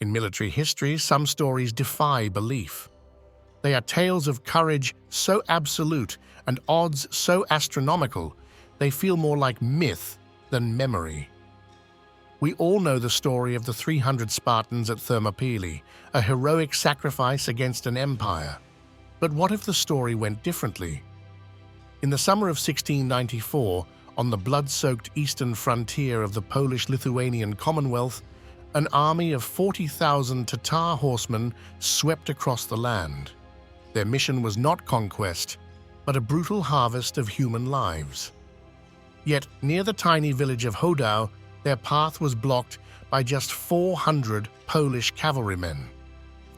In military history, some stories defy belief. They are tales of courage so absolute and odds so astronomical, they feel more like myth than memory. We all know the story of the 300 Spartans at Thermopylae, a heroic sacrifice against an empire. But what if the story went differently? In the summer of 1694, on the blood-soaked eastern frontier of the Polish-Lithuanian Commonwealth, an army of 40,000 Tatar horsemen swept across the land. Their mission was not conquest, but a brutal harvest of human lives. Yet, near the tiny village of Hodow, their path was blocked by just 400 Polish cavalrymen.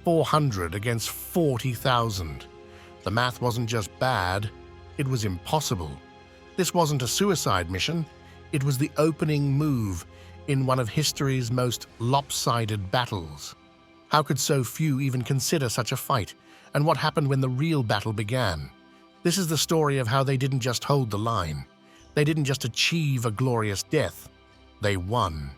400 against 40,000. The math wasn't just bad, it was impossible. This wasn't a suicide mission, it was the opening move in one of history's most lopsided battles. How could so few even consider such a fight? And what happened when the real battle began? This is the story of how they didn't just hold the line. They didn't just achieve a glorious death. They won.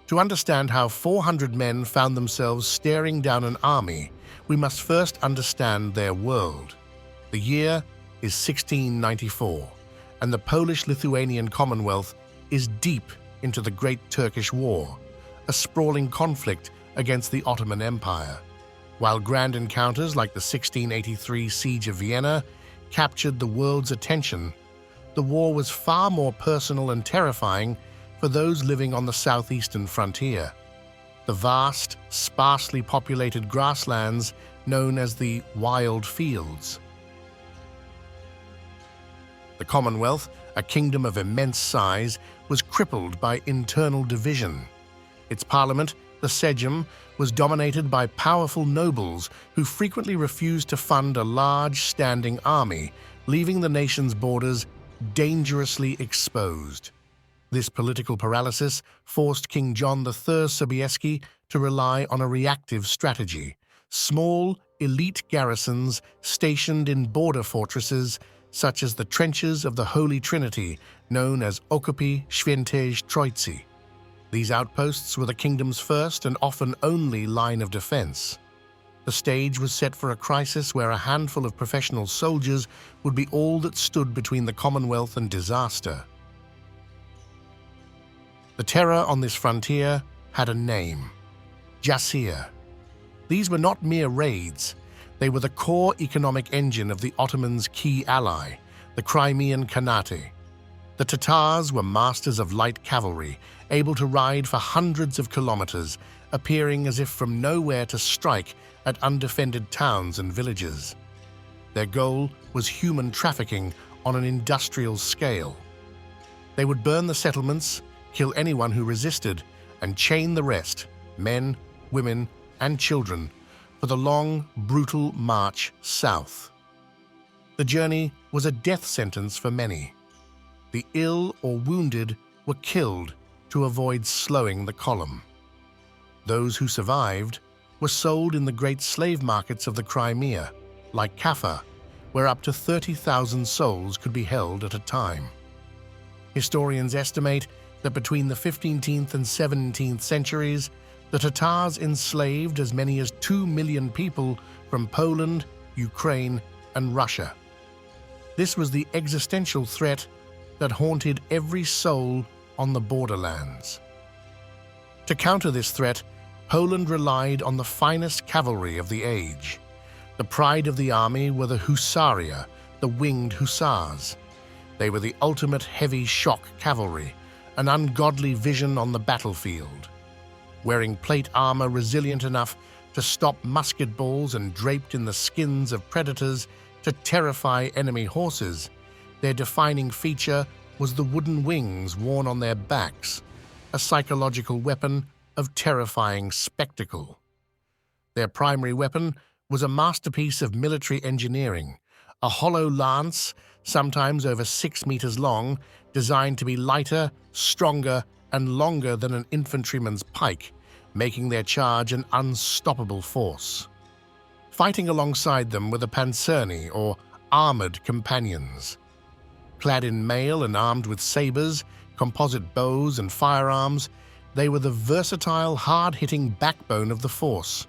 To understand how 400 men found themselves staring down an army, we must first understand their world. The year is 1694, and the Polish-Lithuanian Commonwealth is deep into the Great Turkish War, a sprawling conflict against the Ottoman Empire. While grand encounters like the 1683 Siege of Vienna captured the world's attention, the war was far more personal and terrifying for those living on the southeastern frontier. The vast, sparsely populated grasslands known as the Wild Fields. The Commonwealth, a kingdom of immense size, was crippled by internal division. Its parliament, the Sejm, was dominated by powerful nobles who frequently refused to fund a large standing army, leaving the nation's borders dangerously exposed. This political paralysis forced King John III Sobieski to rely on a reactive strategy. Small, elite garrisons stationed in border fortresses such as the trenches of the Holy Trinity, known as Okopy Świętej Trójcy. These outposts were the kingdom's first and often only line of defense. The stage was set for a crisis where a handful of professional soldiers would be all that stood between the Commonwealth and disaster. The terror on this frontier had a name: Jasyr. These were not mere raids. They were the core economic engine of the Ottomans' key ally, the Crimean Tatars. The Tatars were masters of light cavalry, able to ride for hundreds of kilometers, appearing as if from nowhere to strike at undefended towns and villages. Their goal was human trafficking on an industrial scale. They would burn the settlements, kill anyone who resisted, and chain the rest, men, women, and children, for the long, brutal march south. The journey was a death sentence for many. The ill or wounded were killed to avoid slowing the column. Those who survived were sold in the great slave markets of the Crimea, like Kaffa, where up to 30,000 souls could be held at a time. Historians estimate that between the 15th and 17th centuries, the Tatars enslaved as many as 2 million people from Poland, Ukraine, and Russia. This was the existential threat that haunted every soul on the borderlands. To counter this threat, Poland relied on the finest cavalry of the age. The pride of the army were the Hussaria, the winged Hussars. They were the ultimate heavy shock cavalry, an ungodly vision on the battlefield. Wearing plate armor resilient enough to stop musket balls and draped in the skins of predators to terrify enemy horses, their defining feature was the wooden wings worn on their backs, a psychological weapon of terrifying spectacle. Their primary weapon was a masterpiece of military engineering, a hollow lance, sometimes over 6 meters long, designed to be lighter, stronger, and longer than an infantryman's pike, making their charge an unstoppable force. Fighting alongside them were the panzerni, or armored companions. Clad in mail and armed with sabers, composite bows, and firearms, They were the versatile, hard-hitting backbone of the force.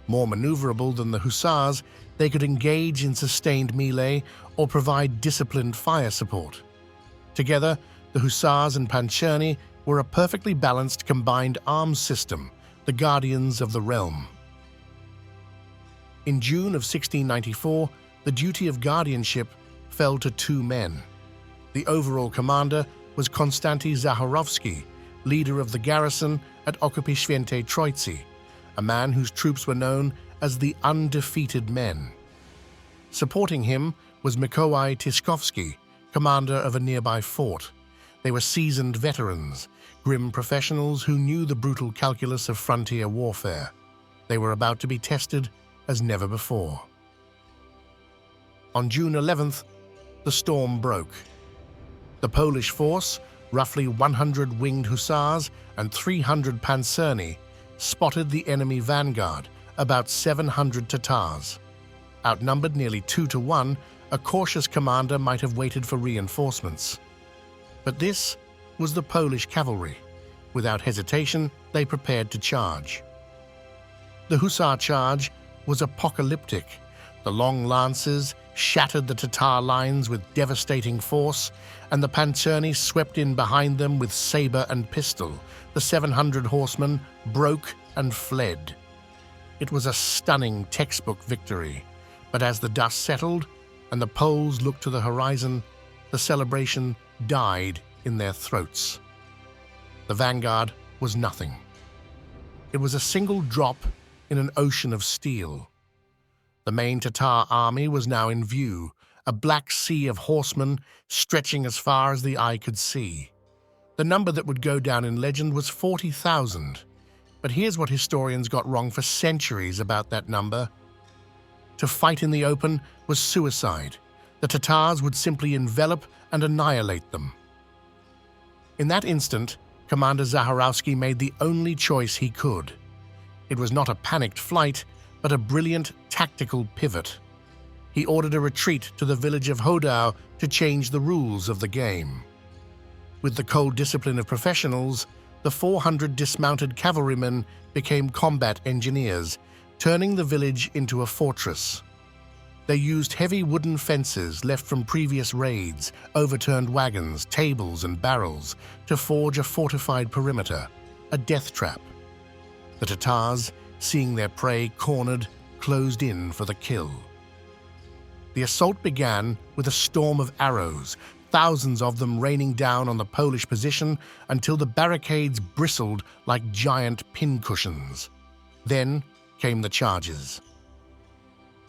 More maneuverable than the Hussars, they could engage in sustained melee or provide disciplined fire support. Together, the Hussars and Pancerni were a perfectly balanced combined arms system, the guardians of the realm. In June of 1694, the duty of guardianship fell to two men. The overall commander was Konstanty Zaharovsky, leader of the garrison at Okopy Świętej Troicy, a man whose troops were known as the Undefeated Men. Supporting him was Mikołaj Tyszkowski, commander of a nearby fort. They were seasoned veterans, grim professionals who knew the brutal calculus of frontier warfare. They were about to be tested as never before. On June 11th, the storm broke. The Polish force, roughly 100 winged hussars and 300 pancerni, spotted the enemy vanguard, about 700 Tatars. Outnumbered nearly 2-1, a cautious commander might have waited for reinforcements. But this was the Polish cavalry. Without hesitation, they prepared to charge. The hussar charge was apocalyptic. The long lances shattered the Tatar lines with devastating force, and the pancerni swept in behind them with saber and pistol. The 700 horsemen broke and fled. It was a stunning textbook victory, but as the dust settled and the Poles looked to the horizon, the celebration died in their throats. The vanguard was nothing. It was a single drop in an ocean of steel. The main Tatar army was now in view, a black sea of horsemen stretching as far as the eye could see. The number that would go down in legend was 40,000. But here's what historians got wrong for centuries about that number. To fight in the open was suicide. The Tatars would simply envelop and annihilate them. In that instant, Commander Zaharovsky made the only choice he could. It was not a panicked flight, but a brilliant tactical pivot. He ordered a retreat to the village of Hodow to change the rules of the game. With the cold discipline of professionals, the 400 dismounted cavalrymen became combat engineers, turning the village into a fortress. They used heavy wooden fences left from previous raids, overturned wagons, tables, and barrels to forge a fortified perimeter, a death trap. The Tatars, seeing their prey cornered, closed in for the kill. The assault began with a storm of arrows, thousands of them raining down on the Polish position until the barricades bristled like giant pincushions. Then came the charges.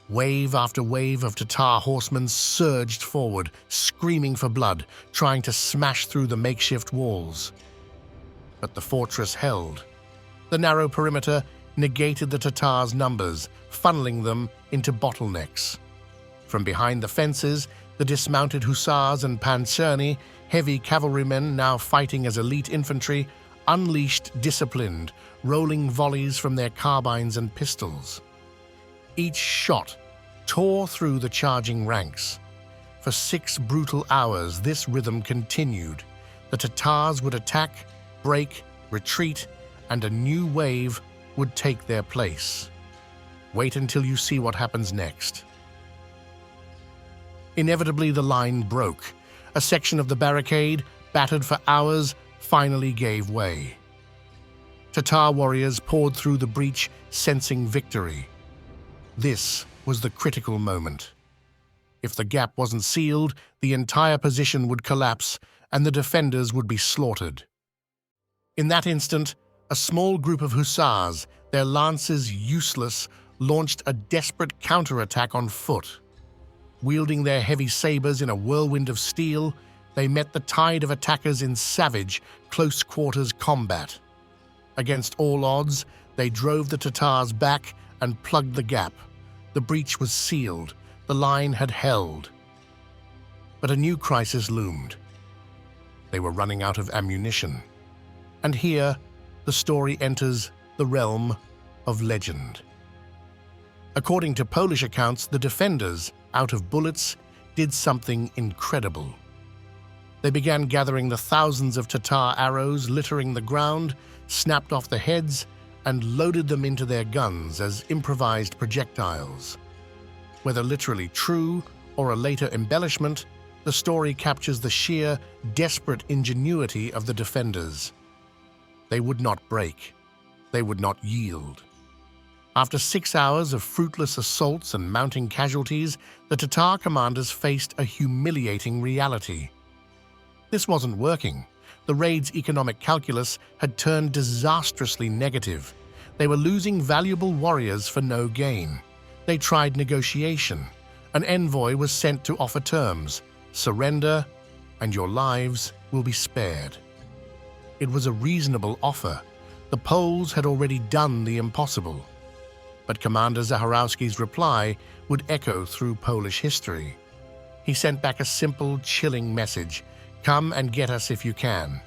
Wave after wave of Tatar horsemen surged forward, screaming for blood, trying to smash through the makeshift walls. But the fortress held. The narrow perimeter negated the Tatars' numbers, funneling them into bottlenecks. From behind the fences, the dismounted hussars and pancerni, heavy cavalrymen now fighting as elite infantry, unleashed disciplined, rolling volleys from their carbines and pistols. Each shot tore through the charging ranks. For 6 brutal hours, this rhythm continued. The Tatars would attack, break, retreat, and a new wave would take their place. Wait until you see what happens next. Inevitably, the line broke. A section of the barricade, battered for hours, finally gave way. Tatar warriors poured through the breach, sensing victory. This was the critical moment. If the gap wasn't sealed, the entire position would collapse and the defenders would be slaughtered. In that instant, a small group of hussars, their lances useless, launched a desperate counterattack on foot. Wielding their heavy sabers in a whirlwind of steel, they met the tide of attackers in savage, close-quarters combat. Against all odds, they drove the Tatars back and plugged the gap. The breach was sealed. The line had held. But a new crisis loomed. They were running out of ammunition. And here, the story enters the realm of legend. According to Polish accounts, the defenders, out of bullets, did something incredible. They began gathering the thousands of Tatar arrows littering the ground, snapped off the heads, and loaded them into their guns as improvised projectiles. Whether literally true or a later embellishment, the story captures the sheer, desperate ingenuity of the defenders. They would not break. They would not yield. After 6 hours of fruitless assaults and mounting casualties, the Tatar commanders faced a humiliating reality. This wasn't working. The raid's economic calculus had turned disastrously negative. They were losing valuable warriors for no gain. They tried negotiation. An envoy was sent to offer terms: surrender, and your lives will be spared. It was a reasonable offer. The Poles had already done the impossible. But Commander Zaharowski's reply would echo through Polish history. He sent back a simple, chilling message: "Come and get us if you can."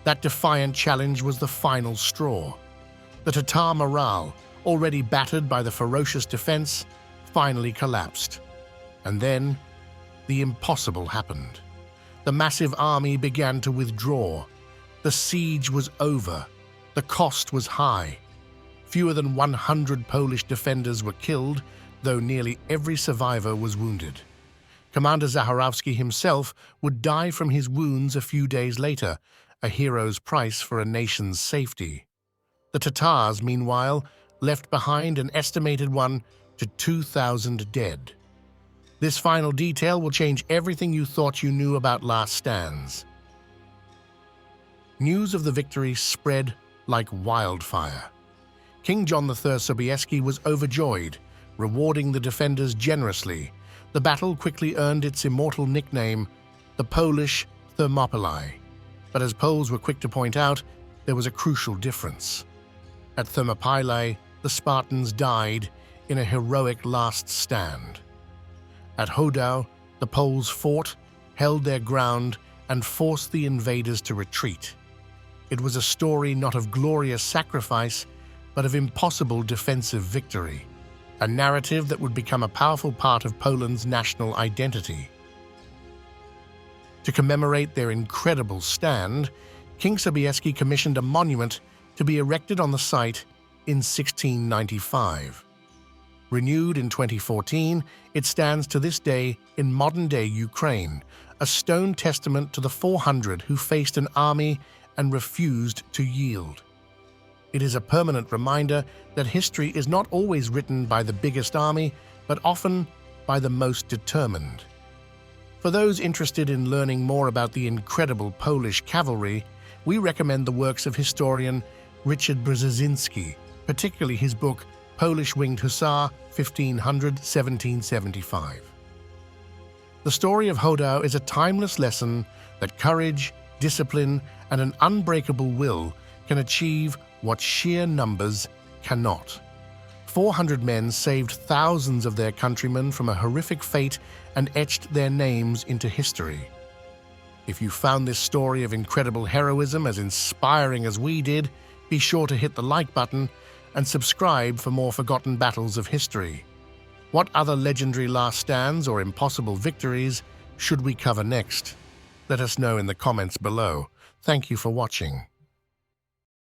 That defiant challenge was the final straw. The Tatar morale, already battered by the ferocious defense, finally collapsed. And then, the impossible happened. The massive army began to withdraw. The siege was over. The cost was high. Fewer than 100 Polish defenders were killed, though nearly every survivor was wounded. Commander Zaharowski himself would die from his wounds a few days later, a hero's price for a nation's safety. The Tatars, meanwhile, left behind an estimated 1 to 2,000 dead. This final detail will change everything you thought you knew about last stands. News of the victory spread like wildfire. King John III Sobieski was overjoyed, rewarding the defenders generously. The battle quickly earned its immortal nickname, the Polish Thermopylae. But as Poles were quick to point out, there was a crucial difference. At Thermopylae, the Spartans died in a heroic last stand. At Hodow, the Poles fought, held their ground, and forced the invaders to retreat. It was a story not of glorious sacrifice, but of impossible defensive victory, a narrative that would become a powerful part of Poland's national identity. To commemorate their incredible stand, King Sobieski commissioned a monument to be erected on the site in 1695. Renewed in 2014, it stands to this day in modern-day Ukraine, a stone testament to the 400 who faced an army and refused to yield. It is a permanent reminder that history is not always written by the biggest army, but often by the most determined. For those interested in learning more about the incredible Polish cavalry, we recommend the works of historian Richard Brzezinski, particularly his book Polish Winged Hussar, 1500–1775. The story of Hodow is a timeless lesson that courage, discipline, and an unbreakable will can achieve what sheer numbers cannot. 400 men saved thousands of their countrymen from a horrific fate and etched their names into history. If you found this story of incredible heroism as inspiring as we did, be sure to hit the like button and subscribe for more forgotten battles of history. What other legendary last stands or impossible victories should we cover next? Let us know in the comments below. Thank you for watching.